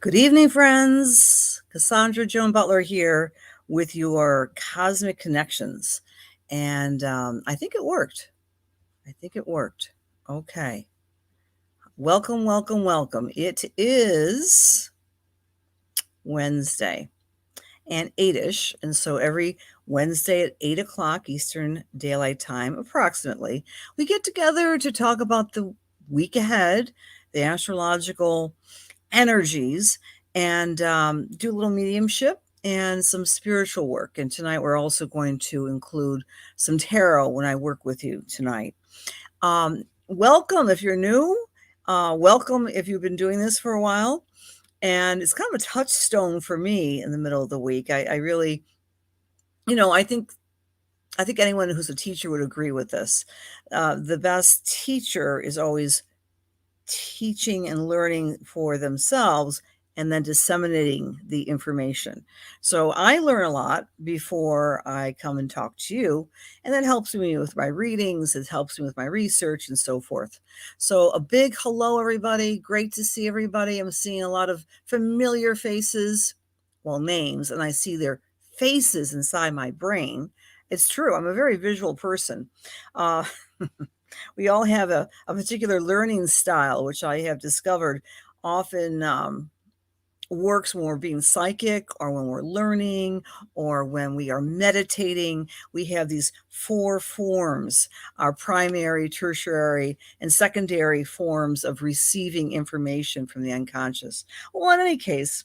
Good evening, friends. Cassandra Joan Butler here with your Cosmic Connections. And I think it worked. Okay. Welcome, welcome, welcome. It is Wednesday and 8-ish. And so every Wednesday at 8 o'clock Eastern Daylight Time, approximately, we get together to talk about the week ahead, the astrological energies, and do a little mediumship and some spiritual work. And tonight we're also going to include some tarot when I work with you tonight. Welcome if you're new. Welcome if you've been doing this for a while. And it's kind of a touchstone for me in the middle of the week. I really, I think anyone who's a teacher would agree with this. The best teacher is always teaching and learning for themselves and then disseminating the information. So I learn a lot before I come and talk to you, and that helps me with my readings, it helps me with my research and so forth. So a big hello, everybody. Great to see everybody. I'm seeing a lot of familiar faces, well, names, and I see their faces inside my brain. It's true. I'm a very visual person. We all have a particular learning style, which I have discovered often works when we're being psychic or when we're learning or when we are meditating. We have these 4 forms, our primary, tertiary, and secondary forms of receiving information from the unconscious. Well, in any case,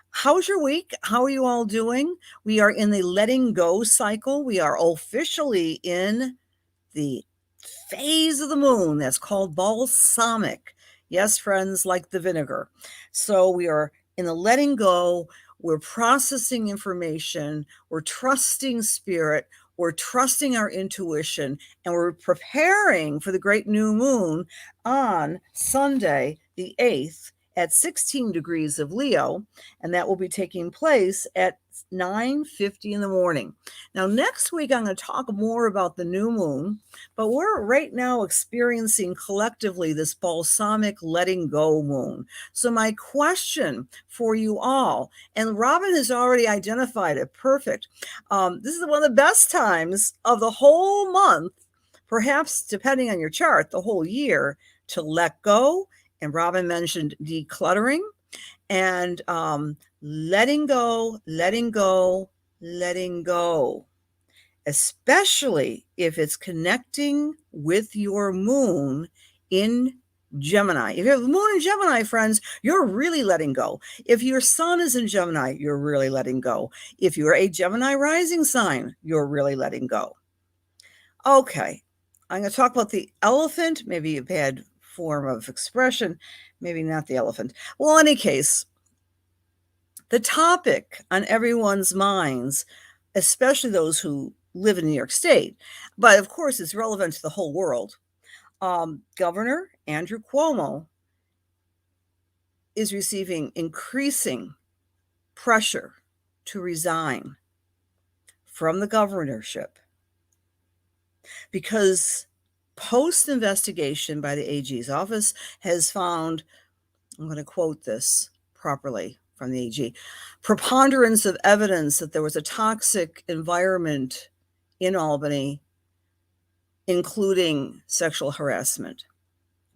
how's your week? How are you all doing? We are in the letting go cycle. We are officially in the phase of the moon that's called balsamic. Yes, friends, like the vinegar. So we are in the letting go. We're processing information. We're trusting spirit. We're trusting our intuition. And we're preparing for the great new moon on Sunday, the 8th, at 16 degrees of Leo, and that will be taking place at 9:50 in the morning. Now, next week, I'm going to talk more about the new moon, but we're right now experiencing collectively this balsamic letting go moon. So my question for you all, and Robin has already identified it, perfect. This is one of the best times of the whole month, perhaps depending on your chart, the whole year, to let go. And Robin mentioned decluttering and letting go, letting go, letting go, especially if it's connecting with your moon in Gemini. If you have the moon in Gemini, friends, you're really letting go. If your sun is in Gemini, you're really letting go. If you're a Gemini rising sign, you're really letting go. Okay, I'm going to talk about the elephant, maybe a bad form of expression, maybe not the elephant. Well, in any case, the topic on everyone's minds, especially those who live in New York State, but of course it's relevant to the whole world. Governor Andrew Cuomo is receiving increasing pressure to resign from the governorship because post-investigation by the AG's office has found, I'm going to quote this properly from the AG, preponderance of evidence that there was a toxic environment in Albany, including sexual harassment.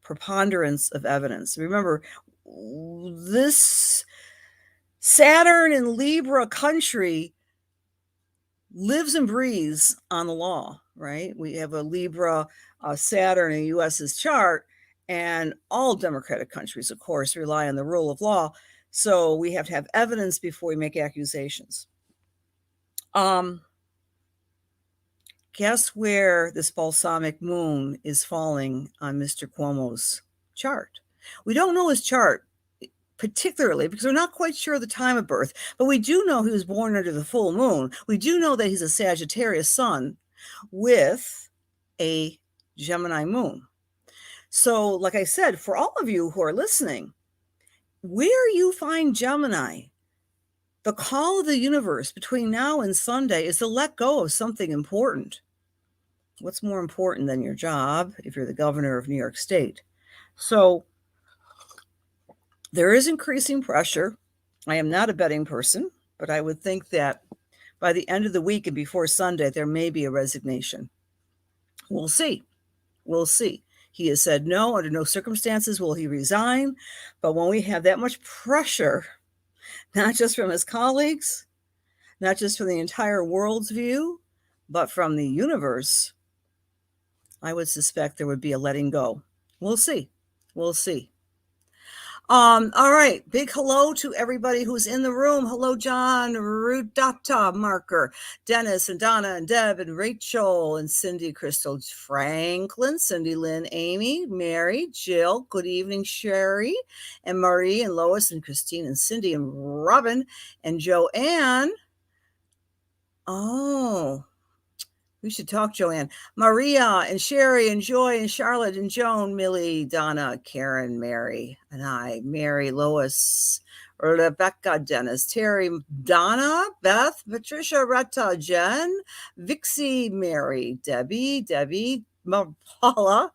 Preponderance of evidence. Remember, this Saturn in Libra country lives and breathes on the law, right? We have a Libra Saturn in the US's chart, and all democratic countries, of course, rely on the rule of law. So we have to have evidence before we make accusations. Guess where this balsamic moon is falling on Mr. Cuomo's chart? We don't know his chart particularly because we're not quite sure of the time of birth, but we do know he was born under the full moon. We do know that he's a Sagittarius sun with a Gemini moon. So, like I said, for all of you who are listening, where you find Gemini, the call of the universe between now and Sunday is to let go of something important. What's more important than your job if you're the governor of New York State? So There is increasing pressure. I am not a betting person, but I would think that by the end of the week and before Sunday, there may be a resignation. We'll see. We'll see. He has said no, under no circumstances will he resign. But when we have that much pressure, not just from his colleagues, not just from the entire world's view, but from the universe, I would suspect there would be a letting go. We'll see. We'll see. All right. Big hello to everybody who's in the room. Hello, John, Rudata, Marker, Dennis, and Donna, and Deb, and Rachel, and Cindy, Crystal, Franklin, Cindy, Lynn, Amy, Mary, Jill. Good evening, Sherry, and Marie, and Lois, and Christine, and Cindy, and Robin, and Joanne. Oh, we should talk, Joanne. Maria and Sherry and Joy and Charlotte and Joan, Millie, Donna, Karen, Mary, and I, Mary, Lois, Rebecca, Dennis, Terry, Donna, Beth, Patricia, Retta, Jen, Vixie, Mary, Debbie, Paula.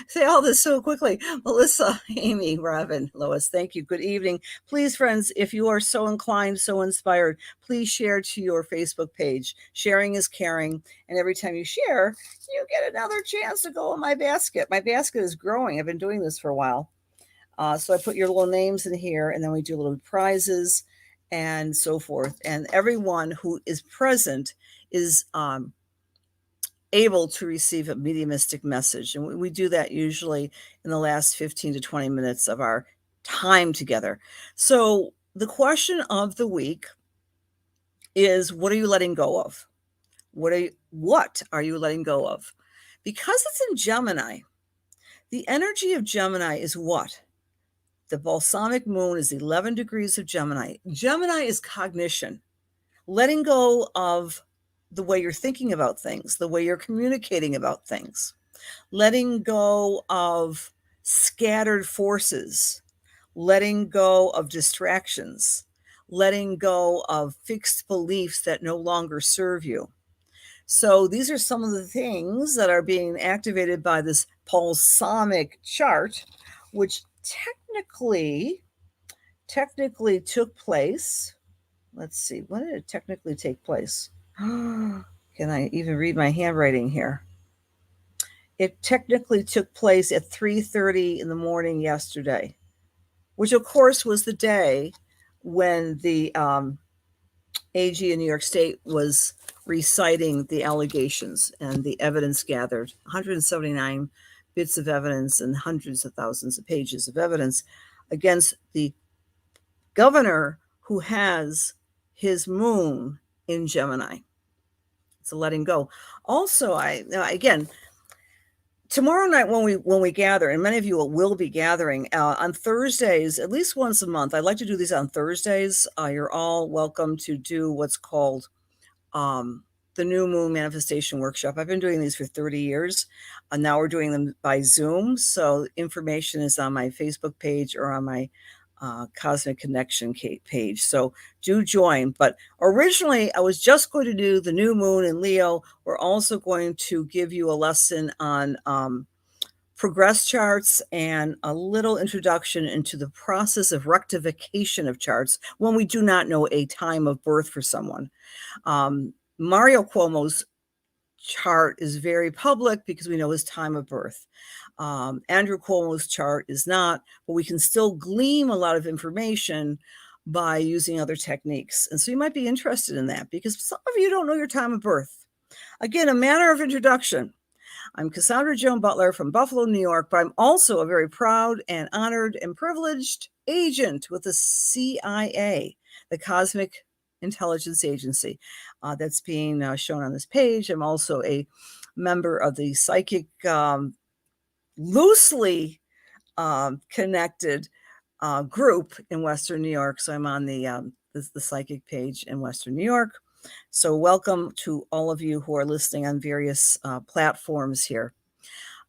Say all this so quickly. Melissa, Amy, Robin, Lois, thank you. Good evening. Please, friends, if you are so inclined, so inspired, please share to your Facebook page. Sharing is caring. And every time you share, you get another chance to go in my basket. My basket is growing. I've been doing this for a while. So I put your little names in here, and then we do little prizes and so forth. And everyone who is present is able to receive a mediumistic message. And we do that usually in the last 15 to 20 minutes of our time together. So the question of the week is, what are you letting go of? What are you letting go of? Because it's in Gemini, the energy of Gemini is what? The balsamic moon is 11 degrees of Gemini. Gemini is cognition, letting go of the way you're thinking about things, the way you're communicating about things, letting go of scattered forces, letting go of distractions, letting go of fixed beliefs that no longer serve you. So these are some of the things that are being activated by this balsamic chart, which technically took place. Let's see, when did it technically take place? Can I even read my handwriting here? It technically took place at 3:30 in the morning yesterday, which of course was the day when the AG in New York State was reciting the allegations and the evidence gathered, 179 bits of evidence and hundreds of thousands of pages of evidence against the governor who has his moon in Gemini. It's a letting go. Also, again, tomorrow night when we gather, and many of you will be gathering on Thursdays, at least once a month. I like to do these on Thursdays. You're all welcome to do what's called the New Moon Manifestation Workshop. I've been doing these for 30 years. And now we're doing them by Zoom. So information is on my Facebook page or on my Cosmic Connection page. So do join. But originally, I was just going to do the new moon in Leo. We're also going to give you a lesson on progress charts and a little introduction into the process of rectification of charts when we do not know a time of birth for someone. Mario Cuomo's chart is very public because we know his time of birth. Andrew Cuomo's chart is not, but we can still glean a lot of information by using other techniques. And so you might be interested in that because some of you don't know your time of birth. Again, a manner of introduction. I'm Cassandra Joan Butler from Buffalo, New York, but I'm also a very proud and honored and privileged agent with the CIA, the Cosmic Intelligence Agency, that's being shown on this page. I'm also a member of the psychic, loosely connected group in Western New York. So I'm on the psychic page in Western New York. So welcome to all of you who are listening on various platforms here.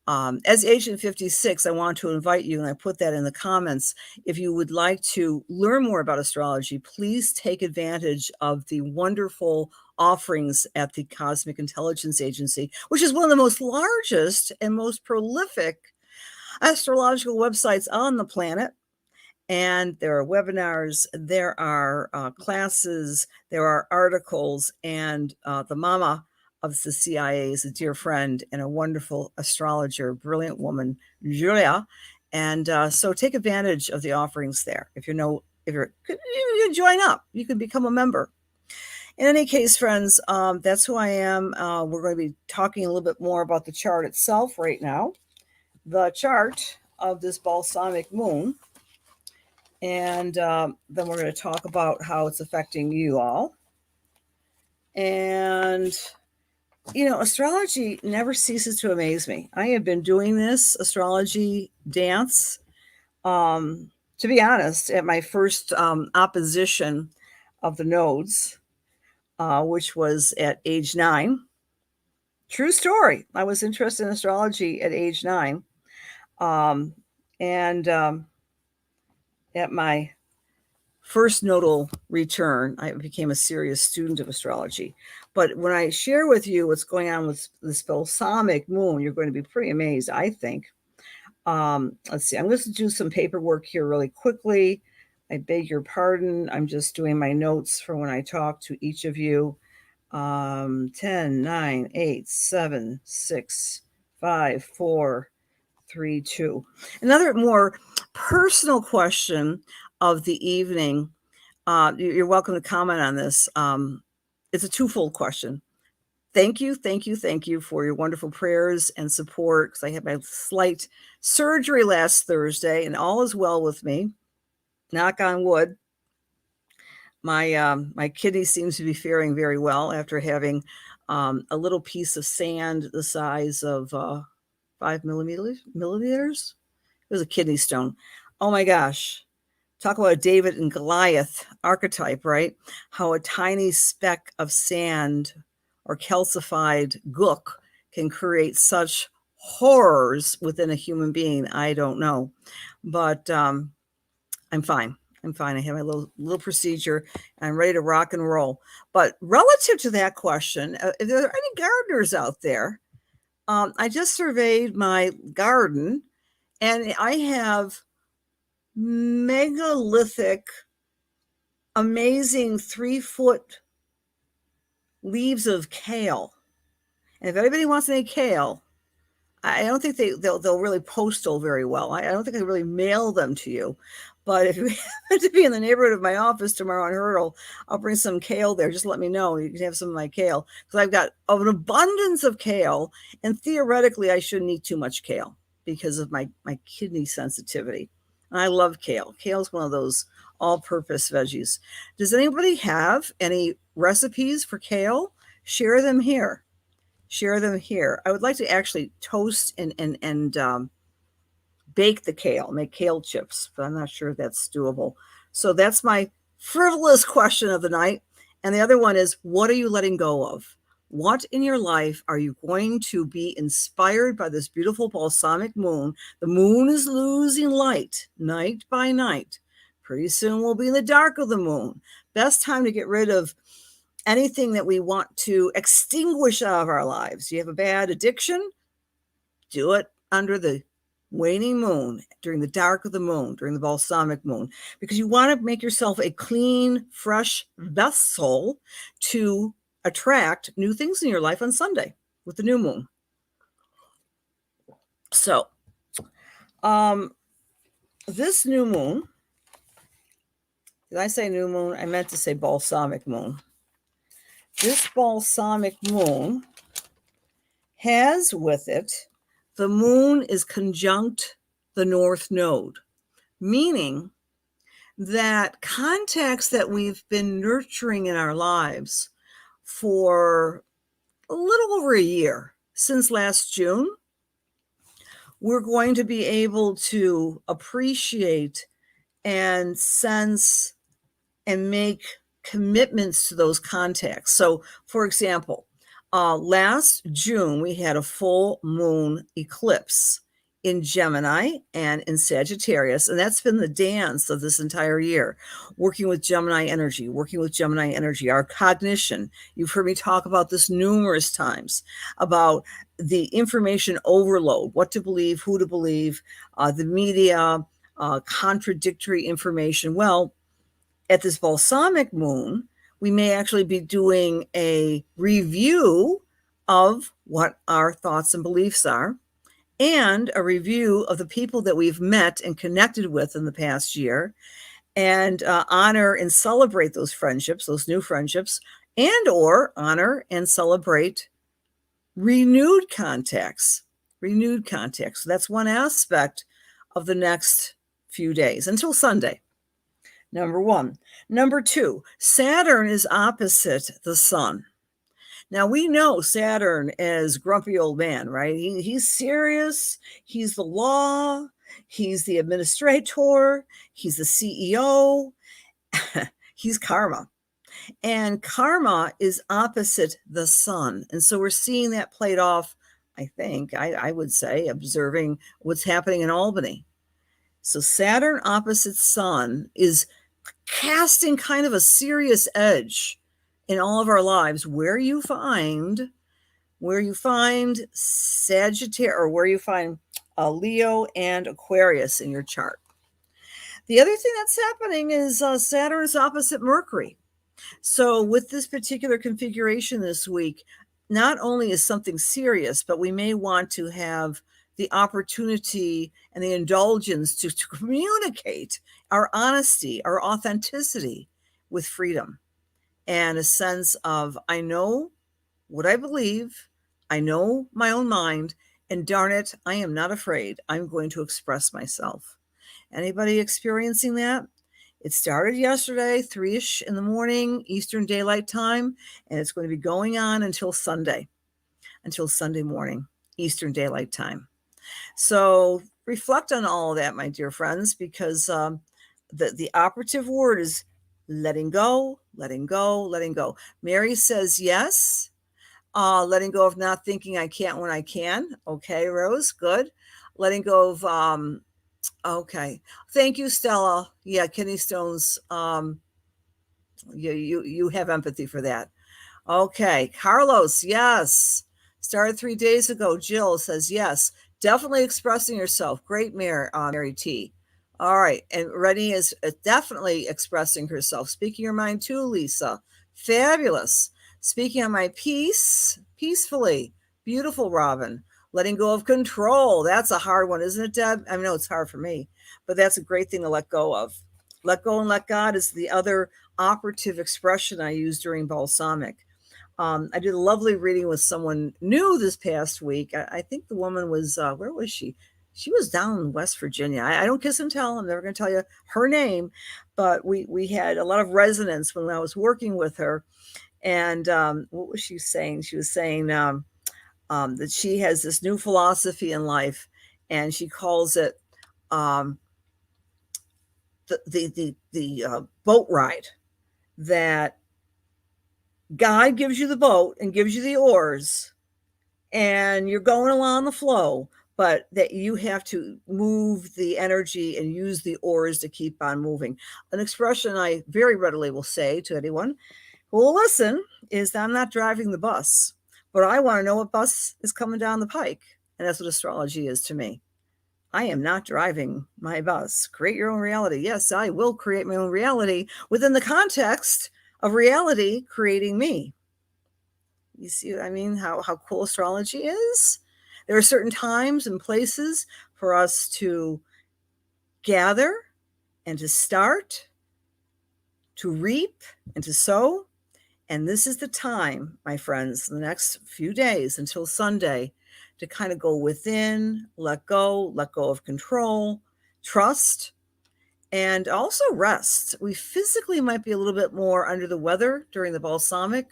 As Agent 56, I want to invite you, and I put that in the comments, if you would like to learn more about astrology, please take advantage of the wonderful offerings at the Cosmic Intelligence Agency, which is one of the most largest and most prolific astrological websites on the planet. And there are webinars, there are classes, there are articles, and the mama of the CIA is a dear friend and a wonderful astrologer, brilliant woman, Julia. And so take advantage of the offerings there. If you join up, you can become a member. In any case, friends, that's who I am. We're going to be talking a little bit more about the chart itself right now. The chart of this balsamic moon. And then we're going to talk about how it's affecting you all. And, astrology never ceases to amaze me. I have been doing this astrology dance, to be honest, at my first opposition of the nodes, which was at age 9. True story. I was interested in astrology at age 9. And at my first nodal return, I became a serious student of astrology. But when I share with you what's going on with this balsamic moon, you're going to be pretty amazed, I think. Let's see. I'm going to do some paperwork here really quickly. I beg your pardon. I'm just doing my notes for when I talk to each of you. 10, 9, 8, 7, 6, 5, 4, 3, 2. Another more personal question of the evening. You're welcome to comment on this. It's a twofold question. Thank you for your wonderful prayers and support, because I had my slight surgery last Thursday, and all is well with me. Knock on wood. My kidney seems to be faring very well after having a little piece of sand the size of 5 millimeters. It was a kidney stone. Oh my gosh. Talk about a David and Goliath archetype, right? How a tiny speck of sand or calcified gook can create such horrors within a human being. I don't know. But I'm fine. I have my little procedure. And I'm ready to rock and roll. But relative to that question, if there are any gardeners out there, I just surveyed my garden, and I have megalithic, amazing 3-foot leaves of kale. And if anybody wants any kale, I don't think they'll really postal very well. I don't think I really mail them to you. But if you happen to be in the neighborhood of my office tomorrow on Hurdle, I'll bring some kale there. Just let me know. You can have some of my kale, because I've got an abundance of kale. And theoretically, I shouldn't eat too much kale because of my kidney sensitivity. And I love kale. Kale is one of those all-purpose veggies. Does anybody have any recipes for kale? Share them here. I would like to actually toast and bake the kale, make kale chips, but I'm not sure if that's doable. So that's my frivolous question of the night. And the other one is, what are you letting go of? What in your life are you going to be inspired by this beautiful balsamic moon? The moon is losing light night by night. Pretty soon we'll be in the dark of the moon. Best time to get rid of anything that we want to extinguish out of our lives. You have a bad addiction? Do it under the waning moon, during the dark of the moon, during the balsamic moon, because you want to make yourself a clean, fresh vessel to attract new things in your life on Sunday with the new moon. So, this new moon, did I say new moon? I meant to say balsamic moon. This balsamic moon has with it, the moon is conjunct the North Node, meaning that contacts that we've been nurturing in our lives for a little over a year, since last June, we're going to be able to appreciate and sense and make commitments to those contacts. So, for example, last June, we had a full moon eclipse in Gemini and in Sagittarius, and that's been the dance of this entire year, working with Gemini energy, our cognition. You've heard me talk about this numerous times, about the information overload, what to believe, who to believe, the media, contradictory information. Well, at this balsamic moon, we may actually be doing a review of what our thoughts and beliefs are, and a review of the people that we've met and connected with in the past year, and honor and celebrate those friendships, those new friendships, and or honor and celebrate renewed contacts. Renewed contacts. So that's one aspect of the next few days until Sunday. Number one. Number two, Saturn is opposite the sun. Now, we know Saturn as grumpy old man, right? He's serious. He's the law. He's the administrator. He's the CEO. He's karma. And karma is opposite the sun. And so we're seeing that played off, I think, I would say, observing what's happening in Albany. So Saturn opposite sun is casting kind of a serious edge in all of our lives, where you find Sagittarius, or where you find Leo and Aquarius in your chart. The other thing that's happening is Saturn is opposite Mercury. So with this particular configuration this week, not only is something serious, but we may want to have the opportunity and the indulgence to communicate our honesty, our authenticity with freedom, and a sense of, I know what I believe, I know my own mind, and darn it, I am not afraid. I'm going to express myself. Anybody experiencing that? It started yesterday, 3-ish in the morning, Eastern Daylight Time, and it's going to be going on until Sunday morning, Eastern Daylight Time. So reflect on all of that, my dear friends, because the operative word is letting go, letting go, letting go. Mary says yes. Letting go of not thinking I can't when I can. Okay, Rose, good. Letting go of okay. Thank you, Stella. Yeah, kidney stones. You have empathy for that. Okay, Carlos, yes. Started 3 days ago. Jill says yes. Definitely expressing yourself. Great, Mary T. All right, and Rennie is definitely expressing herself. Speaking your mind too, Lisa. Fabulous. Speaking on my peace, peacefully. Beautiful, Robin. Letting go of control. That's a hard one, isn't it, Deb? I know it's hard for me, but that's a great thing to let go of. Let go and let God is the other operative expression I use during balsamic. I did a lovely reading with someone new this past week. I think the woman was, where was she? She was down in West Virginia. I don't kiss and tell. I'm never going to tell you her name, but we had a lot of resonance when I was working with her. And what was she saying? She was saying that she has this new philosophy in life, and she calls it the boat ride, that God gives you the boat and gives you the oars, and you're going along the flow, but that you have to move the energy and use the oars to keep on moving. An expression I very readily will say to anyone who will listen is that I'm not driving the bus, but I want to know what bus is coming down the pike. And that's what astrology is to me. I am not driving my bus. Create your own reality. Yes, I will create my own reality within the context of reality creating me. You see what I mean? How cool astrology is? There are certain times and places for us to gather and to start, to reap and to sow. And this is the time, my friends, the next few days until Sunday, to kind of go within, let go of control, trust, and also rest. We physically might be a little bit more under the weather during the balsamic.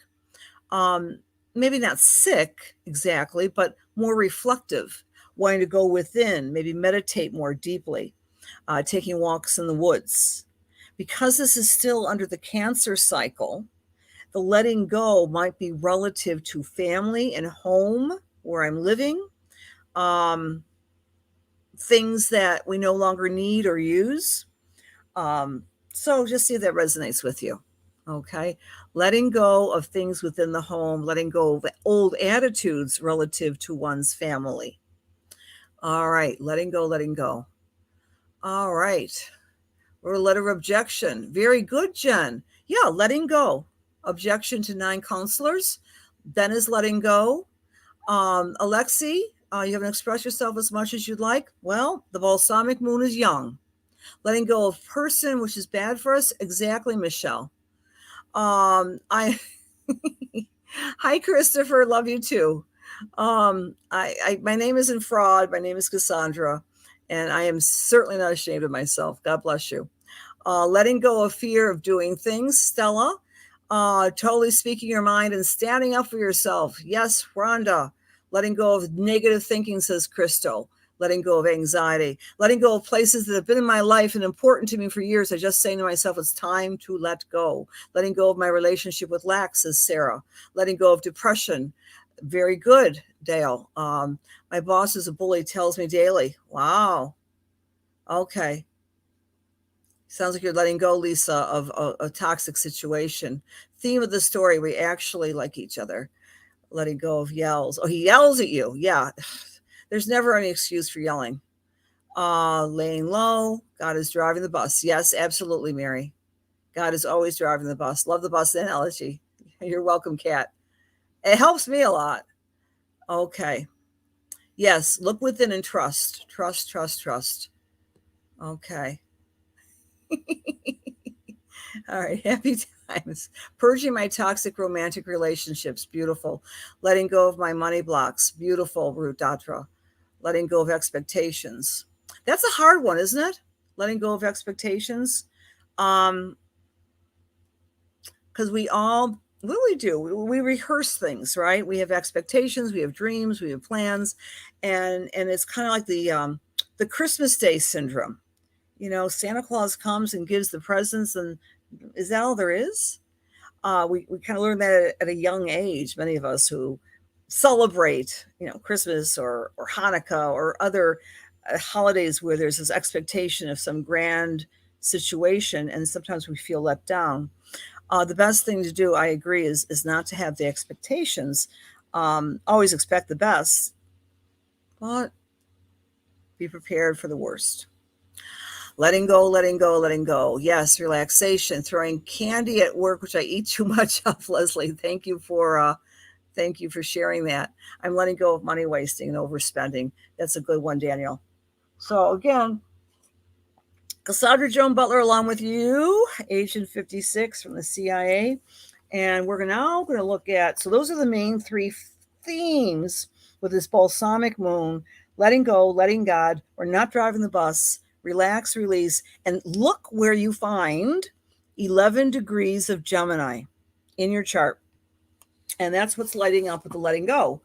Maybe not sick exactly, but more reflective, wanting to go within, maybe meditate more deeply, taking walks in the woods. Because this is still under the Cancer cycle, the letting go might be relative to family and home where I'm living, things that we no longer need or use. So just see if that resonates with you. Okay. Letting go of things within the home, letting go of old attitudes relative to one's family. All right. Letting go, letting go. All right. Or a letter of objection. Very good, Jen. Yeah, letting go. Objection to 9 counselors. Then is letting go. Alexi, you haven't expressed yourself as much as you'd like. Well, the balsamic moon is young. Letting go of person, which is bad for us. Exactly, Michelle. I Hi, Christopher. Love you too. My name isn't Fraud. My name is Cassandra, and I am certainly not ashamed of myself. God bless you. Letting go of fear of doing things, Stella. Totally speaking your mind and standing up for yourself. Yes, Rhonda. Letting go of negative thinking, says Crystal. Letting go of anxiety. Letting go of places that have been in my life and important to me for years. I just saying to myself, it's time to let go. Letting go of my relationship with lack, says Sarah. Letting go of depression. Very good, Dale. My boss is a bully, tells me daily. Wow. Okay. Sounds like you're letting go, Lisa, of a toxic situation. Theme of the story, we actually like each other. Letting go of yells. Oh, he yells at you. Yeah. There's never any excuse for yelling. Laying low. God is driving the bus. Yes, absolutely, Mary. God is always driving the bus. Love the bus analogy. You're welcome, Kat. It helps me a lot. Okay. Yes, look within and trust. Trust, trust, trust. Okay. All right, happy times. Purging my toxic romantic relationships, beautiful. Letting go of my money blocks, beautiful, Root Datra. Letting go of expectations. That's a hard one, isn't it? Letting go of expectations. Because we all, what do? We rehearse things, right? We have expectations, we have dreams, we have plans, and it's kind of like the Christmas Day syndrome. Santa Claus comes and gives the presents, and is that all there is? We kind of learned that at a young age, many of us who celebrate, Christmas or Hanukkah or other holidays where there's this expectation of some grand situation, and sometimes we feel let down. The best thing to do, I agree, is not to have the expectations. Always expect the best, but be prepared for the worst. Letting go, letting go, letting go. Yes, relaxation. Throwing candy at work, which I eat too much of. Leslie, thank you for sharing that. I'm letting go of money wasting and overspending. That's a good one, Daniel. So again, Cassandra Joan Butler, along with you, Agent 56 from the CIA, and we're now going to look at. So those are the main 3 themes with this balsamic moon: letting go, letting God. We're not driving the bus. Relax, release, and look where you find 11 degrees of Gemini in your chart. And that's what's lighting up with the letting go.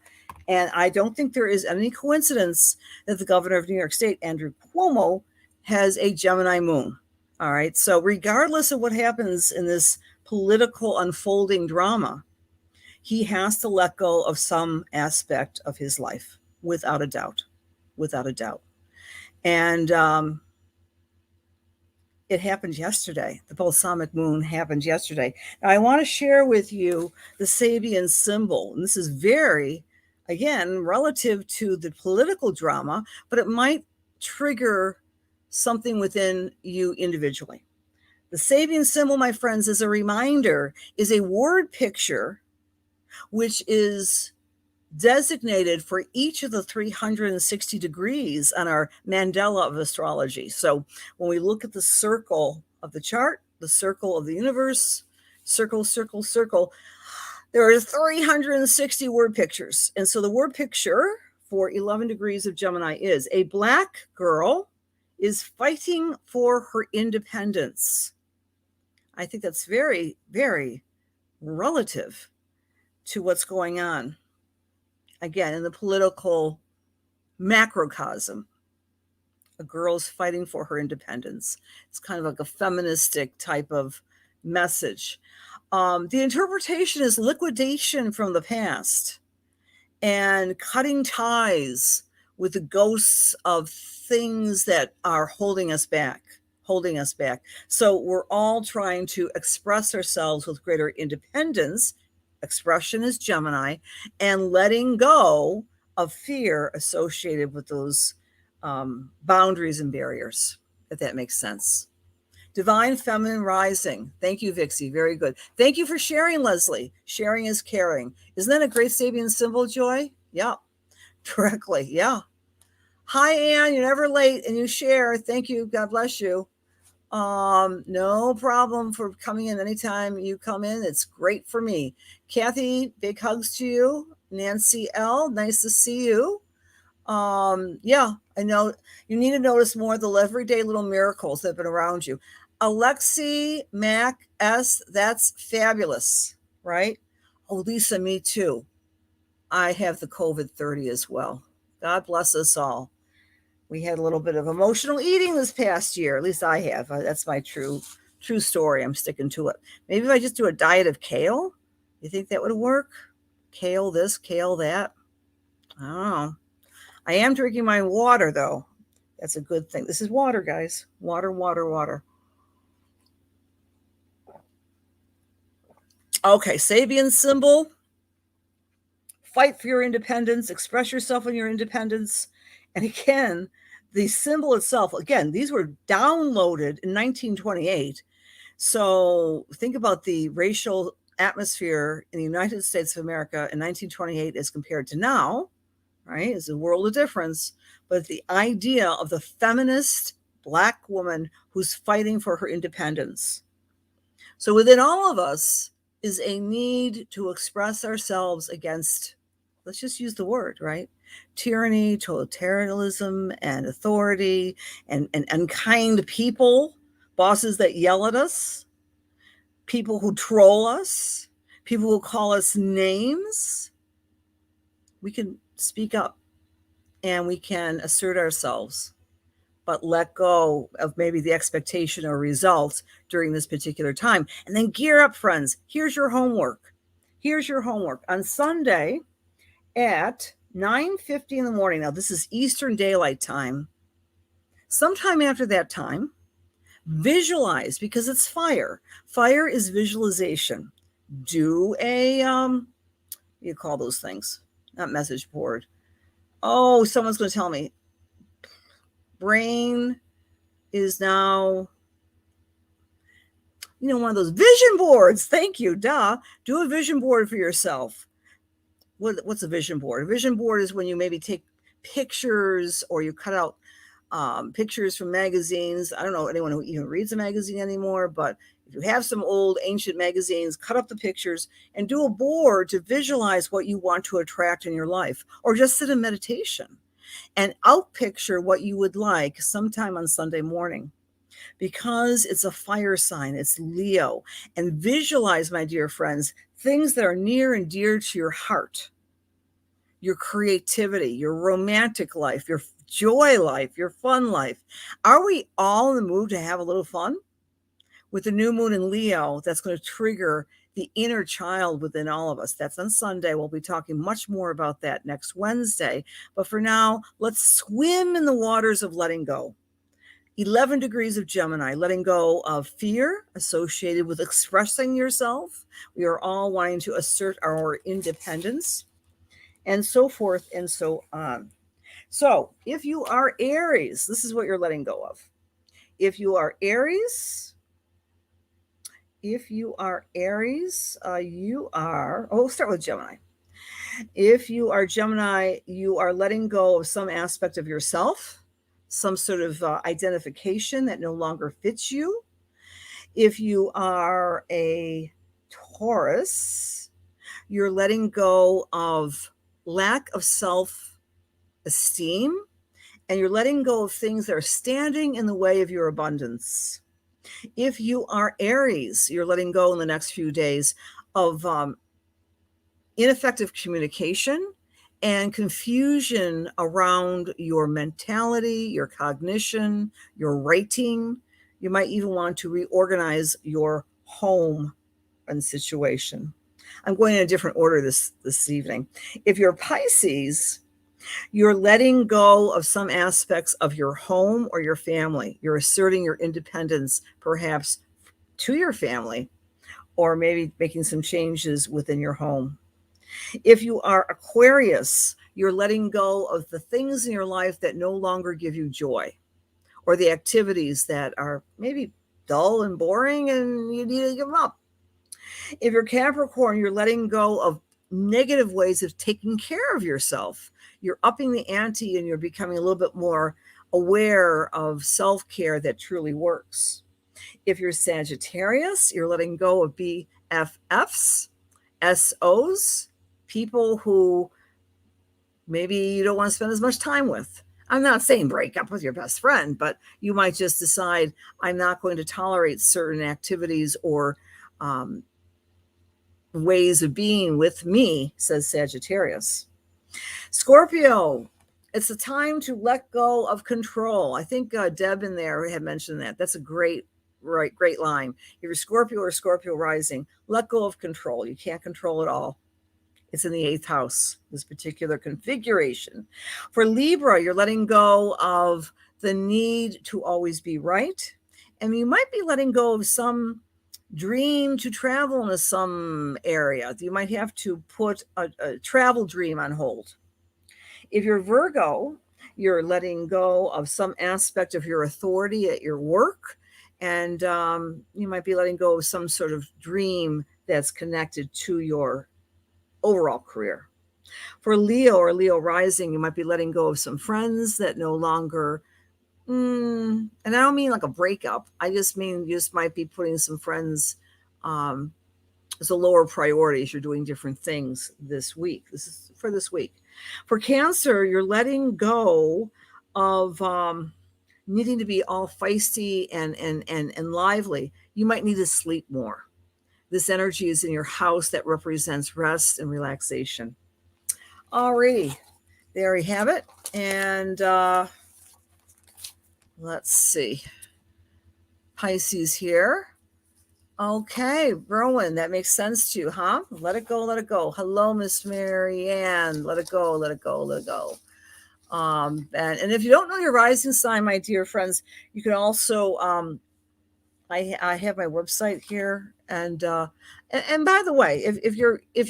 And I don't think there is any coincidence that the governor of New York State, Andrew Cuomo, has a Gemini moon. All right. So, regardless of what happens in this political unfolding drama, he has to let go of some aspect of his life, without a doubt. Without a doubt. And it happened yesterday. The balsamic moon happened yesterday. Now, I want to share with you the Sabian symbol. And this is very, again, relative to the political drama, but it might trigger something within you individually. The Sabian symbol, my friends, is a reminder, is a word picture which is designated for each of the 360 degrees on our mandala of astrology. So when we look at the circle of the chart, the circle of the universe, circle, circle, circle, there are 360 word pictures. And so the word picture for 11 degrees of Gemini is: a Black girl is fighting for her independence. I think that's very, very relative to what's going on, again, in the political macrocosm. A girl's fighting for her independence. It's kind of like a feministic type of message. The interpretation is liquidation from the past and cutting ties with the ghosts of things that are holding us back. So we're all trying to express ourselves with greater independence. Expression is Gemini, and letting go of fear associated with those boundaries and barriers. if that makes sense. Divine Feminine Rising. Thank you, Vixie. Very good. Thank you for sharing, Leslie. Sharing is caring. Isn't that a great Sabian symbol, Joy? Yeah, correctly. Yeah. Hi, Ann. You're never late and you share. Thank you. God bless you. No problem for coming in anytime you come in. It's great for me. Kathy, big hugs to you. Nancy L, nice to see you. Yeah, I know you need to notice more of the everyday little miracles that have been around you. Alexi Mac S, that's fabulous, right? Oh, Lisa, me too. I have the COVID 30 as well. God bless us all. We had a little bit of emotional eating this past year. At least I have. That's my true story. I'm sticking to it. Maybe if I just do a diet of kale, you think that would work? Kale this, kale that. I don't know. I am drinking my water though. That's a good thing. This is water, guys. Water, water, water. Okay, Sabian symbol. Fight for your independence. Express yourself in your independence. And again, the symbol itself, again, these were downloaded in 1928. So think about the racial atmosphere in the United States of America in 1928 as compared to now, right? It's a world of difference. But the idea of the feminist Black woman who's fighting for her independence. So within all of us is a need to express ourselves against, let's just use the word, right? Tyranny, totalitarianism, and authority, and unkind people, bosses that yell at us, people who troll us, people who call us names. We can speak up and we can assert ourselves, but let go of maybe the expectation or result during this particular time. And then gear up, friends. Here's your homework. Here's your homework. On Sunday at 9:50 in the morning, now this is Eastern Daylight Time, sometime after that time, visualize, because it's fire. Fire is visualization. Do a, you call those things? Not message board. Oh, someone's going to tell me. Brain is now, one of those vision boards. Thank you. Duh. Do a vision board for yourself. What's a vision board? A vision board is when you maybe take pictures or you cut out pictures from magazines. I don't know anyone who even reads a magazine anymore, but if you have some old ancient magazines, cut up the pictures and do a board to visualize what you want to attract in your life, or just sit in meditation and outpicture what you would like sometime on Sunday morning. Because it's a fire sign, it's Leo. And visualize, my dear friends, things that are near and dear to your heart, your creativity, your romantic life, your joy life, your fun life. Are we all in the mood to have a little fun? With the new moon in Leo, that's going to trigger the inner child within all of us. That's on Sunday. We'll be talking much more about that next Wednesday. But for now, let's swim in the waters of letting go. 11 degrees of Gemini, letting go of fear associated with expressing yourself. We are all wanting to assert our independence, and so forth and so on. So if you are Aries, this is what you're letting go of. If you are Aries, you are, we'll start with Gemini. If you are Gemini, you are letting go of some aspect of yourself, some sort of identification that no longer fits you. If you are a Taurus, you're letting go of lack of self-esteem, and you're letting go of things that are standing in the way of your abundance. If you are Aries, you're letting go in the next few days of ineffective communication and confusion around your mentality, your cognition, your writing. You might even want to reorganize your home and situation. I'm going in a different order this evening. If you're Pisces, you're letting go of some aspects of your home or your family. You're asserting your independence, perhaps to your family, or maybe making some changes within your home. If you are Aquarius, you're letting go of the things in your life that no longer give you joy, or the activities that are maybe dull and boring and you need to give them up. If you're Capricorn, you're letting go of negative ways of taking care of yourself. You're upping the ante and you're becoming a little bit more aware of self-care that truly works. If you're Sagittarius, you're letting go of BFFs, SOs, people who maybe you don't want to spend as much time with. I'm not saying break up with your best friend, but you might just decide, I'm not going to tolerate certain activities or ways of being with me, says Sagittarius. Scorpio, it's a time to let go of control. I think Deb in there had mentioned that. That's a great line. If you're Scorpio or Scorpio rising, let go of control. You can't control it all. It's in the 8th house, this particular configuration. For Libra, you're letting go of the need to always be right. And you might be letting go of some dream to travel into some area. You might have to put a travel dream on hold. If you're Virgo, you're letting go of some aspect of your authority at your work. And you might be letting go of some sort of dream that's connected to your overall career. For Leo or Leo rising, you might be letting go of some friends that no longer, and I don't mean like a breakup. I just mean you just might be putting some friends as a lower priority as you're doing different things this week. This is for this week. For Cancer, you're letting go of needing to be all feisty and lively. You might need to sleep more. This energy is in your house that represents rest and relaxation. Alrighty, there you have it. And let's see. Pisces here. Okay, Rowan, that makes sense to you, huh? Let it go, let it go. Hello, Miss Marianne. Let it go, let it go, let it go. And if you don't know your rising sign, my dear friends, you can also I have my website here, and by the way, if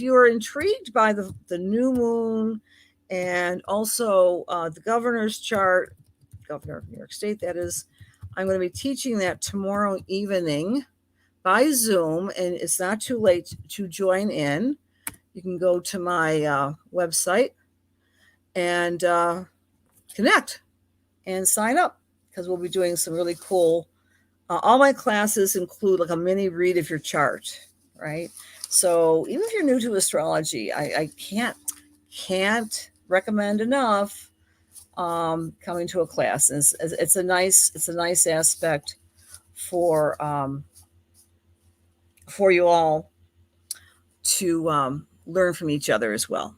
you're intrigued by the new moon, and also the governor's chart, governor of New York State, that is, I'm going to be teaching that tomorrow evening by Zoom, and it's not too late to join in. You can go to my website and connect and sign up, because we'll be doing some really cool. All my classes include like a mini read of your chart, right? So even if you're new to astrology, I can't recommend enough coming to a class. It's a nice aspect for you all to learn from each other as well,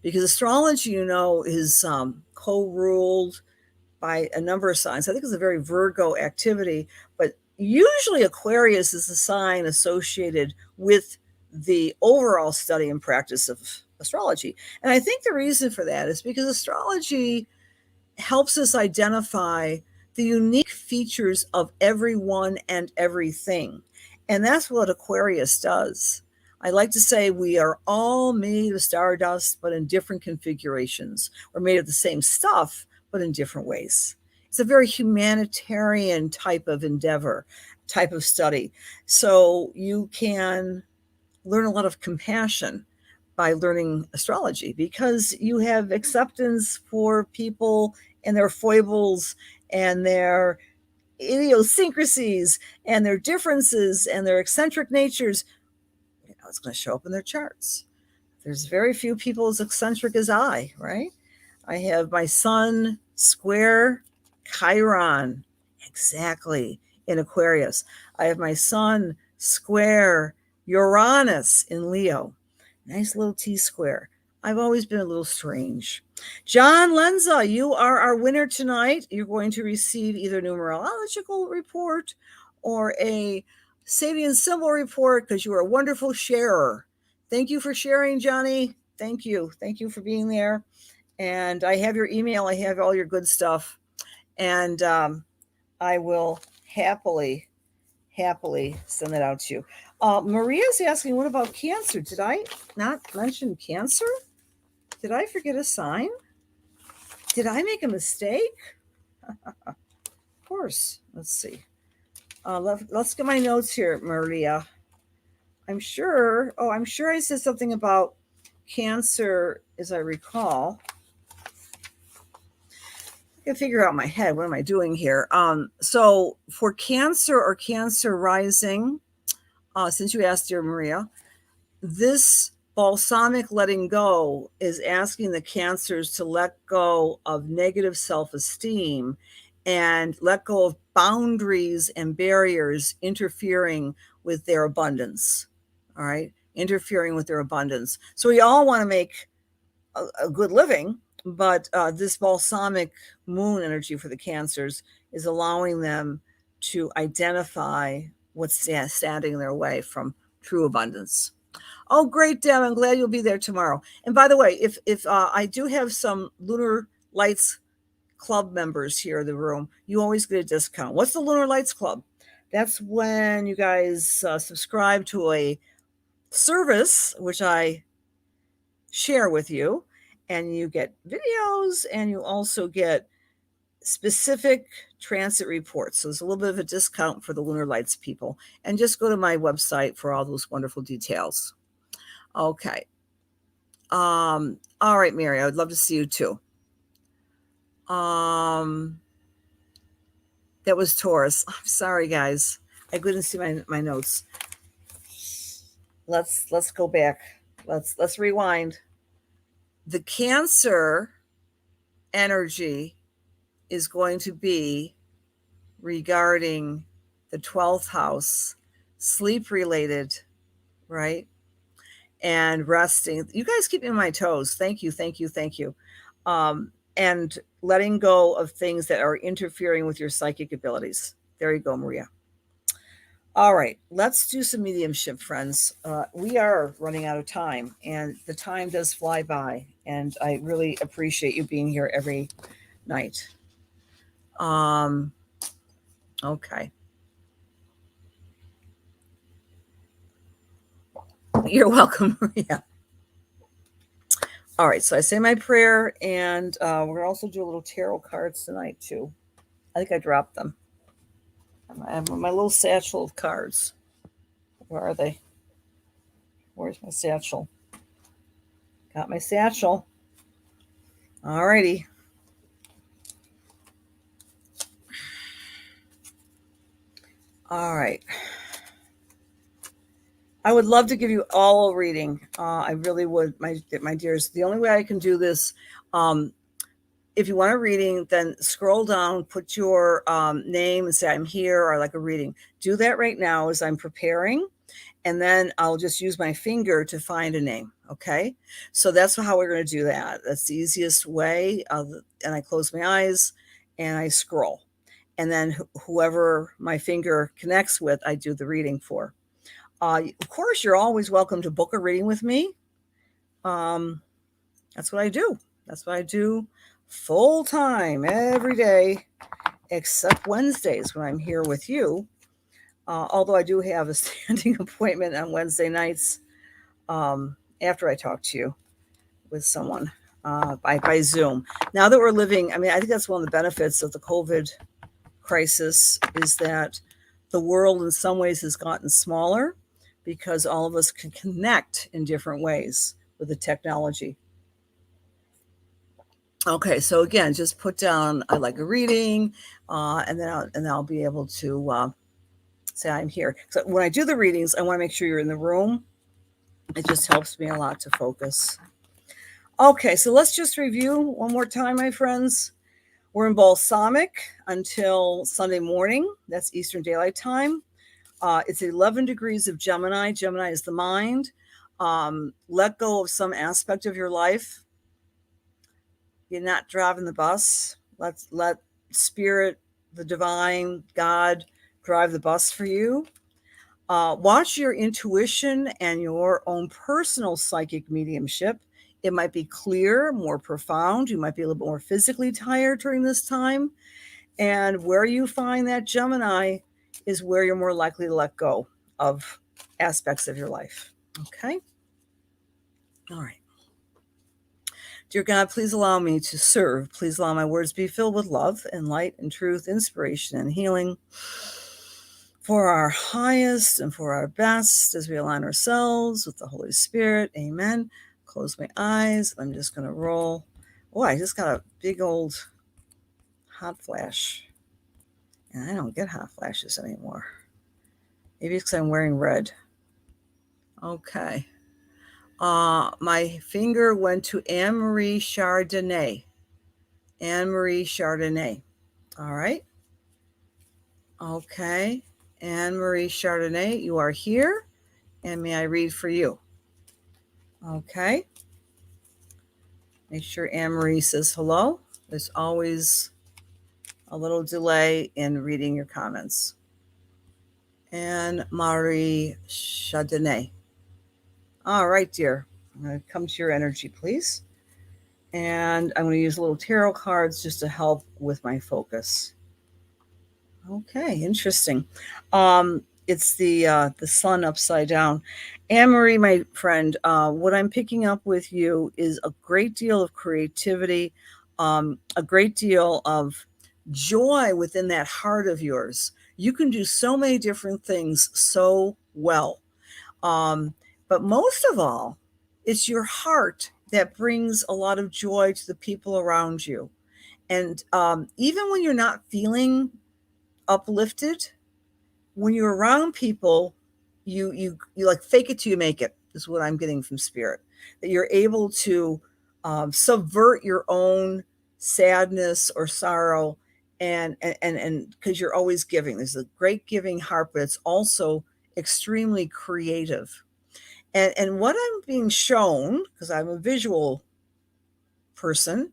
because astrology, is co-ruled by a number of signs. I think it's a very Virgo activity, but usually Aquarius is a sign associated with the overall study and practice of astrology. And I think the reason for that is because astrology helps us identify the unique features of everyone and everything. And that's what Aquarius does. I like to say we are all made of stardust, but in different configurations. We're made of the same stuff, but in different ways. It's a very humanitarian type of endeavor, type of study. So you can learn a lot of compassion by learning astrology, because you have acceptance for people and their foibles and their idiosyncrasies and their differences and their eccentric natures. It's going to show up in their charts. There's very few people as eccentric as I, right? I have my sun square Chiron, exactly, in Aquarius. I have my sun square Uranus in Leo. Nice little T-square. I've always been a little strange. John Lenza, you are our winner tonight. You're going to receive either a numerological report or a Sabian symbol report, because you are a wonderful sharer. Thank you for sharing, Johnny. Thank you. Thank you for being there. And I have your email. I have all your good stuff. And I will happily send that out to you. Maria's asking, what about Cancer? Did I not mention Cancer? Did I forget a sign? Did I make a mistake? course. Let's see. Let's get my notes here, Maria. I'm sure I said something about Cancer, as I recall. I can figure out my head. What am I doing here? So for Cancer or Cancer rising, since you asked, dear Maria, this balsamic letting go is asking the Cancers to let go of negative self-esteem and let go of boundaries and barriers interfering with their abundance. All right, interfering with their abundance. So we all want to make a good living, but this balsamic moon energy for the Cancers is allowing them to identify what's standing in their way from true abundance. Oh, great, Deb. I'm glad you'll be there tomorrow. And by the way, if I do have some Lunar Lights Club members here in the room, you always get a discount. What's the Lunar Lights Club? That's when you guys subscribe to a service, which I share with you, and you get videos, and you also get specific transit reports. So there's a little bit of a discount for the Lunar Lights people. And just go to my website for all those wonderful details. Okay. All right, Mary, I would love to see you too. That was Taurus. I'm sorry, guys. I couldn't see my notes. Let's go back. Let's rewind. The Cancer energy is going to be regarding the 12th house, sleep related, right? And resting. You guys keep me on my toes. Thank you. And letting go of things that are interfering with your psychic abilities. There you go, Maria. All right, let's do some mediumship, friends. We are running out of time, and the time does fly by, and I really appreciate you being here every night. Okay. You're welcome, Maria. All right, so I say my prayer, and we're going to also do a little tarot cards tonight, too. I think I dropped them. I have my little satchel of cards. Where are they? Where's my satchel? Got my satchel. All righty. All right. I would love to give you all a reading. I really would, my dears. The only way I can do this, if you want a reading, then scroll down, put your name and say, I'm here, or I like a reading. Do that right now as I'm preparing. And then I'll just use my finger to find a name. Okay. So that's how we're going to do that. That's the easiest way. And I close my eyes and I scroll. And then whoever my finger connects with, I do the reading for. Of course, you're always welcome to book a reading with me. That's what I do. That's what I do full time every day, except Wednesdays when I'm here with you. Although I do have a standing appointment on Wednesday nights after I talk to you with someone by Zoom. Now that we're living, I mean, I think that's one of the benefits of the COVID crisis is that the world in some ways has gotten smaller because all of us can connect in different ways with the technology. Okay, so again, just put down I like a reading, and then I'll be able to say I'm here. So when I do the readings, I want to make sure you're in the room. It just helps me a lot to focus. Okay, so let's just review one more time, my friends. We're in balsamic until Sunday morning. That's Eastern Daylight Time. It's 11 degrees of Gemini. Gemini is the mind. Let go of some aspect of your life. You're not driving the bus. Let spirit, the divine, God drive the bus for you. Watch your intuition and your own personal psychic mediumship. It might be clear, more profound. You might be a little bit more physically tired during this time. And where you find that Gemini is where you're more likely to let go of aspects of your life. Okay? All right. Dear God, please allow me to serve. Please allow my words be filled with love and light and truth, inspiration and healing for our highest and for our best as we align ourselves with the Holy Spirit. Amen. Close my eyes. I'm just going to roll. Oh, I just got a big old hot flash. And I don't get hot flashes anymore. Maybe it's because I'm wearing red. Okay. My finger went to Anne Marie Chardonnay. Anne Marie Chardonnay. All right. Okay. Anne Marie Chardonnay, you are here. And may I read for you? Okay. Make sure Anne Marie says hello. There's always a little delay in reading your comments. Anne Marie Chardonnay. All right, dear. I'm going to come to your energy, please. And I'm going to use little tarot cards just to help with my focus. Okay, interesting. It's the sun upside down. Anne Marie, my friend, what I'm picking up with you is a great deal of creativity, a great deal of joy within that heart of yours. You can do so many different things so well. But most of all, it's your heart that brings a lot of joy to the people around you. And even when you're not feeling uplifted, when you're around people, you like fake it till you make it is what I'm getting from spirit. That you're able to subvert your own sadness or sorrow, and because you're always giving. There's a great giving heart, but it's also extremely creative. And what I'm being shown, because I'm a visual person,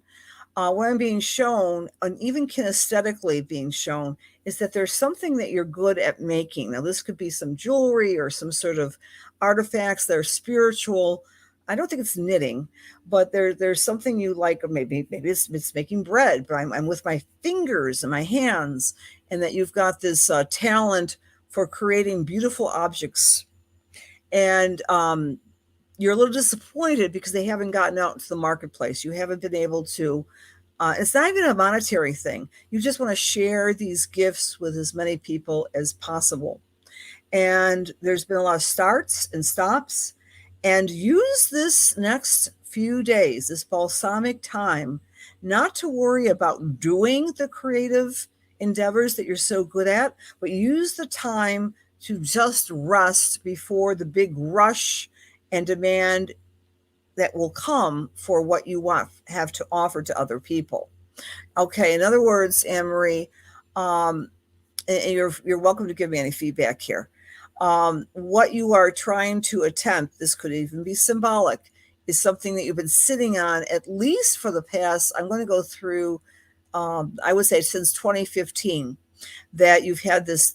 what I'm being shown, and even kinesthetically being shown, is that there's something that you're good at making. Now, this could be some jewelry or some sort of artifacts that are spiritual. I don't think it's knitting, but there's something you like, or maybe it's making bread. But I'm with my fingers and my hands, and that you've got this talent for creating beautiful objects. And you're a little disappointed because they haven't gotten out into the marketplace. You haven't been able to. It's not even a monetary thing. You just want to share these gifts with as many people as possible. And there's been a lot of starts and stops. And use this next few days, this balsamic time, not to worry about doing the creative endeavors that you're so good at, but use the time to just rest before the big rush and demand that will come for what you have to offer to other people. Okay, in other words, Anne Marie, and you're welcome to give me any feedback here. What you are trying to attempt, this could even be symbolic, is something that you've been sitting on at least for the past, I'm going to go through, I would say since 2015, that you've had these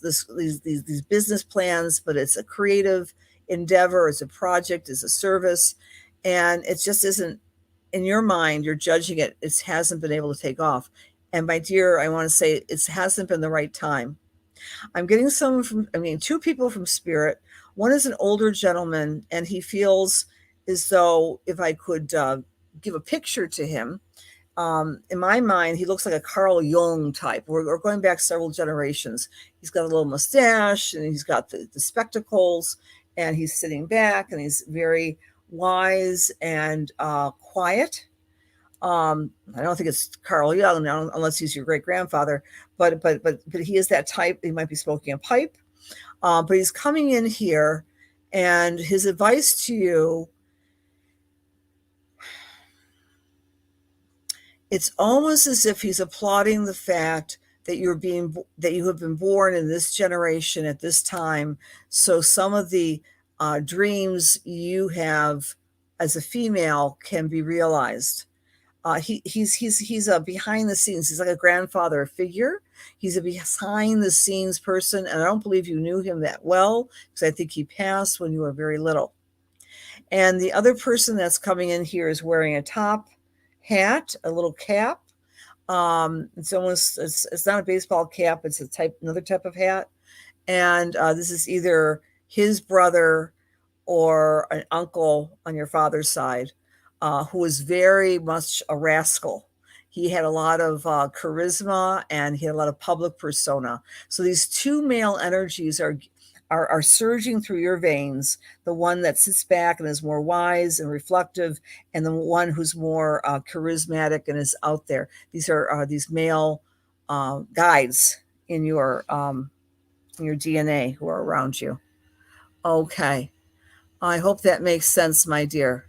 business plans, but it's a creative endeavor, it's a project, it's a service, and it just isn't, in your mind, you're judging it, it hasn't been able to take off. And my dear, I want to say it hasn't been the right time. I'm getting two people from spirit. One is an older gentleman, and he feels as though if I could give a picture to him, in my mind, he looks like a Carl Jung type. We're going back several generations. He's got a little mustache, and he's got the spectacles, and he's sitting back, and he's very wise and quiet. I don't think it's Carl Jung unless he's your great grandfather, but he is that type. He might be smoking a pipe, but he's coming in here, and his advice to you, it's almost as if he's applauding the fact that you have been born in this generation at this time, so some of the dreams you have as a female can be realized. He's a behind the scenes. He's like a grandfather figure. He's a behind the scenes person, and I don't believe you knew him that well because I think he passed when you were very little. And the other person that's coming in here is wearing a top hat, a little cap. It's not a baseball cap. It's another type of hat. And this is either his brother or an uncle on your father's side. who was very much a rascal. He had a lot of charisma and he had a lot of public persona. So these two male energies are surging through your veins. The one that sits back and is more wise and reflective, and the one who's more charismatic and is out there. These are these male guides in your DNA who are around you. Okay, I hope that makes sense, my dear.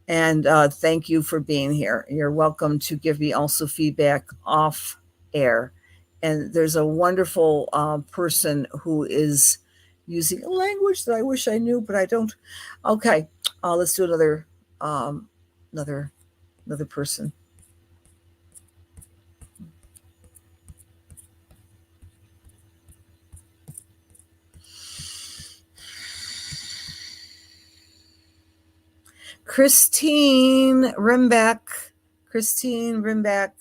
And thank you for being here. You're welcome to give me also feedback off air. And there's a wonderful person who is using a language that I wish I knew, but I don't. Okay, let's do um, another, another person. Christine Rimbeck. Christine Rimbeck.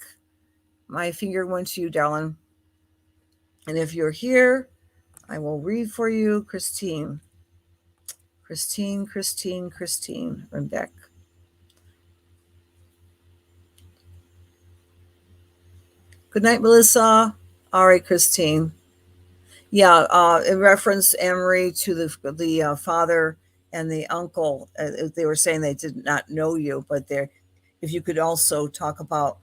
My finger went to you, darling. And if you're here, I will read for you, Christine. Christine Rimbeck. Good night, Melissa. All right, Christine. Yeah, in reference, Anne-Marie, to the father and the uncle, they were saying they did not know you, but if you could also talk about,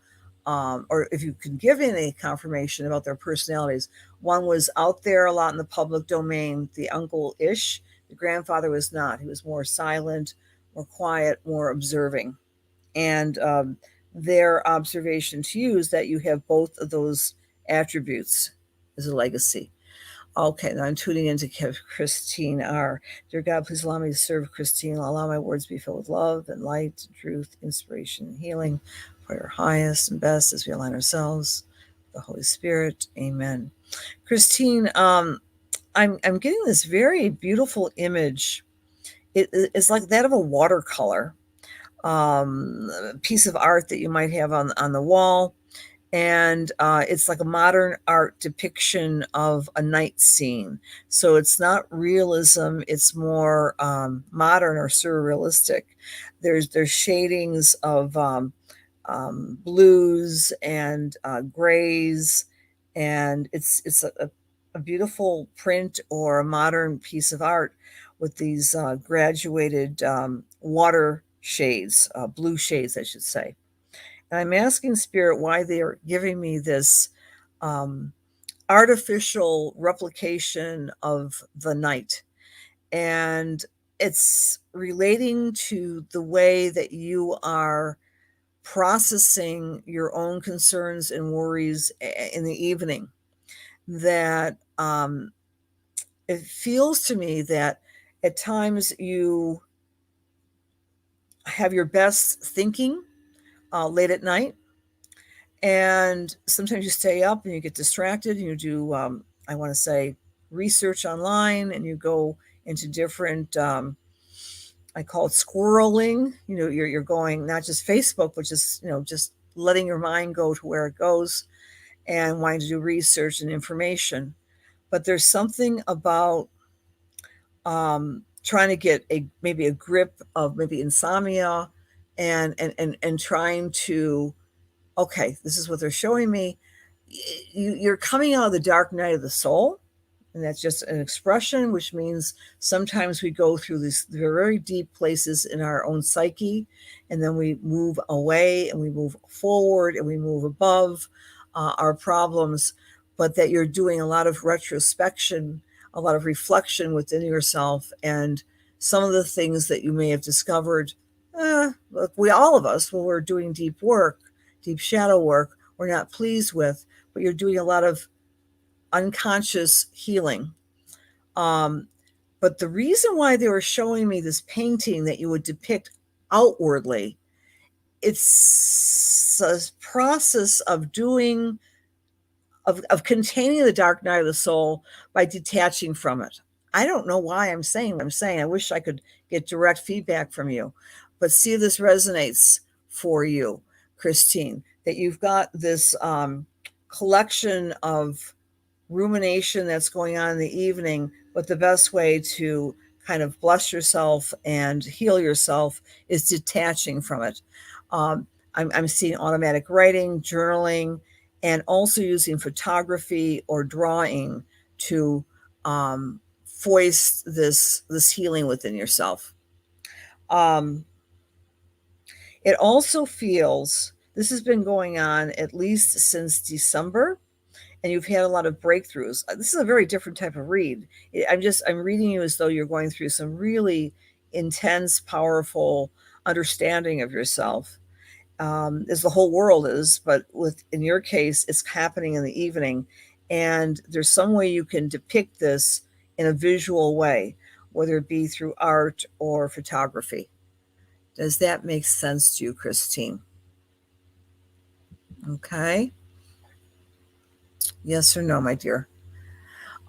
or if you can give any confirmation about their personalities. One was out there a lot in the public domain, the uncle-ish. The grandfather was not. He was more silent, more quiet, more observing. And their observation to you is that you have both of those attributes as a legacy. Okay, now I'm tuning into Christine R. Dear God, please allow me to serve Christine. Allow my words to be filled with love and light, and truth, inspiration, and healing for your highest and best as we align ourselves with the Holy Spirit. Amen. Christine, I'm getting this very beautiful image. It's like that of a watercolor piece of art that you might have on the wall. And it's like a modern art depiction of a night scene. So it's not realism; it's more modern or surrealistic. There's shadings of blues and grays, and it's a beautiful print or a modern piece of art with these graduated water shades, blue shades, I should say. And I'm asking Spirit why they are giving me this um, artificial replication of the night. And it's relating to the way that you are processing your own concerns and worries in the evening. That it feels to me that at times you have your best thinking late at night, and sometimes you stay up and you get distracted and you do I want to say research online, and you go into different I call it squirreling. You're going not just Facebook, but just letting your mind go to where it goes and wanting to do research and information. But there's something about trying to get maybe a grip of maybe insomnia, and trying to, okay, this is what they're showing me. You're coming out of the dark night of the soul, and that's just an expression, which means sometimes we go through these very deep places in our own psyche, and then we move away and we move forward and we move above our problems. But that you're doing a lot of retrospection, a lot of reflection within yourself, and some of the things that you may have discovered. Look, all of us, when we're doing deep work, deep shadow work, we're not pleased with, but you're doing a lot of unconscious healing. Um, but the reason why they were showing me this painting that you would depict outwardly, it's a process of doing, of containing the dark night of the soul by detaching from it. I don't know why I'm saying what I'm saying. I wish I could get direct feedback from you, but see if this resonates for you, Christine, that you've got this collection of rumination that's going on in the evening, but the best way to kind of bless yourself and heal yourself is detaching from it. I'm seeing automatic writing, journaling, and also using photography or drawing to foist this healing within yourself. Um, it also feels this has been going on at least since December, and you've had a lot of breakthroughs. This is a very different type of read. I'm reading you as though you're going through some really intense, powerful understanding of yourself, as the whole world is. But in your case, it's happening in the evening, and there's some way you can depict this in a visual way, whether it be through art or photography. Does that make sense to you, Christine? Okay. Yes or no, my dear?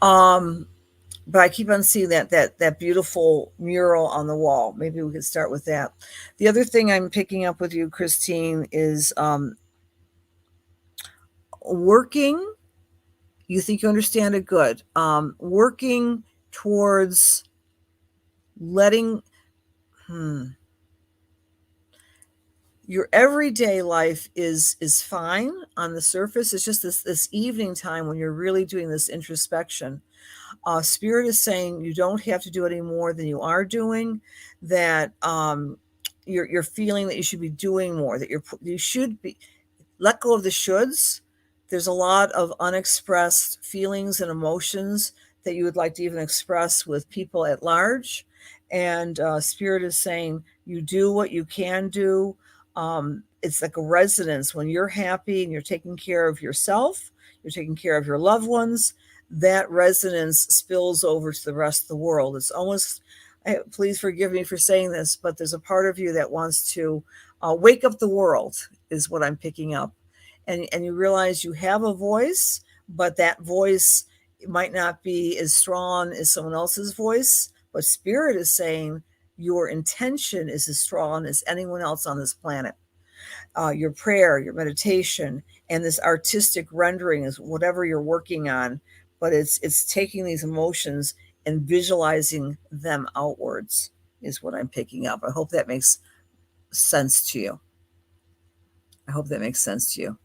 Um, but I keep on seeing that beautiful mural on the wall. Maybe we could start with that. The other thing I'm picking up with you, Christine, is working. You think you understand it, good. Working towards letting your everyday life is fine on the surface. It's just this evening time when you're really doing this introspection. Spirit is saying you don't have to do any more than you are doing. That you're feeling that you should be doing more. That you should be let go of the shoulds. There's a lot of unexpressed feelings and emotions that you would like to even express with people at large. And Spirit is saying you do what you can do. It's like a resonance when you're happy and you're taking care of yourself, you're taking care of your loved ones. That resonance spills over to the rest of the world. It's almost, please forgive me for saying this, but there's a part of you that wants to wake up the world, is what I'm picking up. And you realize you have a voice, but that voice might not be as strong as someone else's voice. But Spirit is saying your intention is as strong as anyone else on this planet. Your prayer, your meditation, and this artistic rendering is whatever you're working on. But it's taking these emotions and visualizing them outwards, is what I'm picking up. I hope that makes sense to you. I hope that makes sense to you.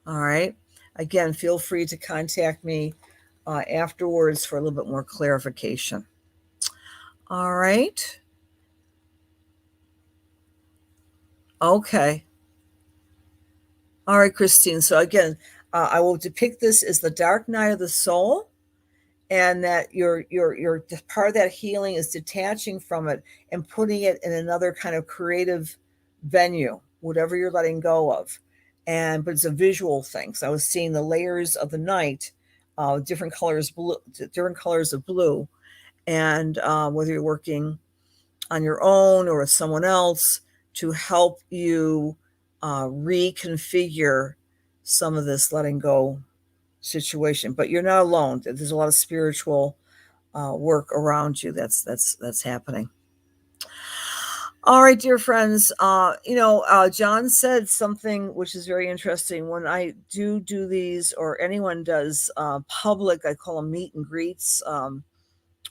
All right. Again, feel free to contact me afterwards for a little bit more clarification. All right. Okay. All right, Christine. So again, I will depict this as the dark night of the soul, and that your part of that healing is detaching from it and putting it in another kind of creative venue, whatever you're letting go of. But it's a visual thing. So I was seeing the layers of the night, different colors of blue, and whether you're working on your own or with someone else to help you reconfigure some of this letting go situation. But you're not alone. There's a lot of spiritual work around you that's happening. All right, dear friends. John said something which is very interesting. When I do these, or anyone does public, I call them meet and greets.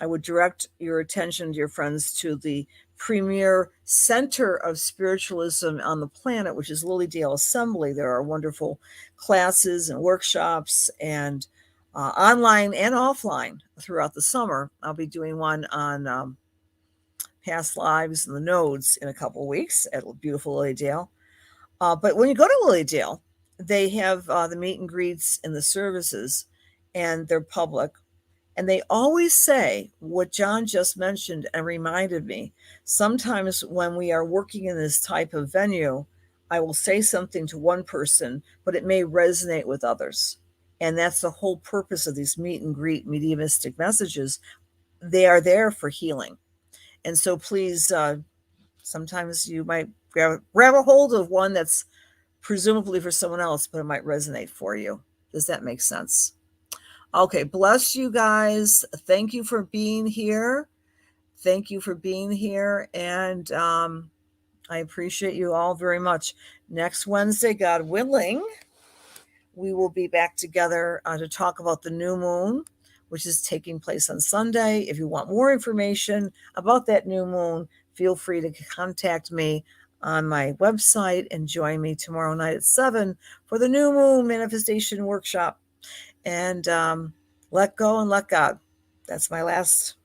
I would direct your attention, dear friends, to the premier center of spiritualism on the planet, which is Lilydale Assembly. There are wonderful classes and workshops, and online and offline throughout the summer. I'll be doing one on past lives and the nodes in a couple of weeks at beautiful Lilydale. But when you go to Lilydale, they have the meet and greets and the services, and they're public. And they always say what John just mentioned and reminded me. Sometimes when we are working in this type of venue, I will say something to one person, but it may resonate with others. And that's the whole purpose of these meet and greet mediumistic messages. They are there for healing. And so please, sometimes you might grab a hold of one that's presumably for someone else, but it might resonate for you. Does that make sense? Okay, bless you guys. Thank you for being here. Thank you for being here. And I appreciate you all very much. Next Wednesday, God willing, we will be back together to talk about the new moon, which is taking place on Sunday. If you want more information about that new moon, feel free to contact me on my website and join me tomorrow night at 7 for the new moon manifestation workshop. And let go and let God. That's my last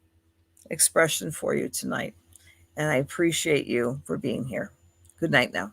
expression for you tonight. And I appreciate you for being here. Good night now.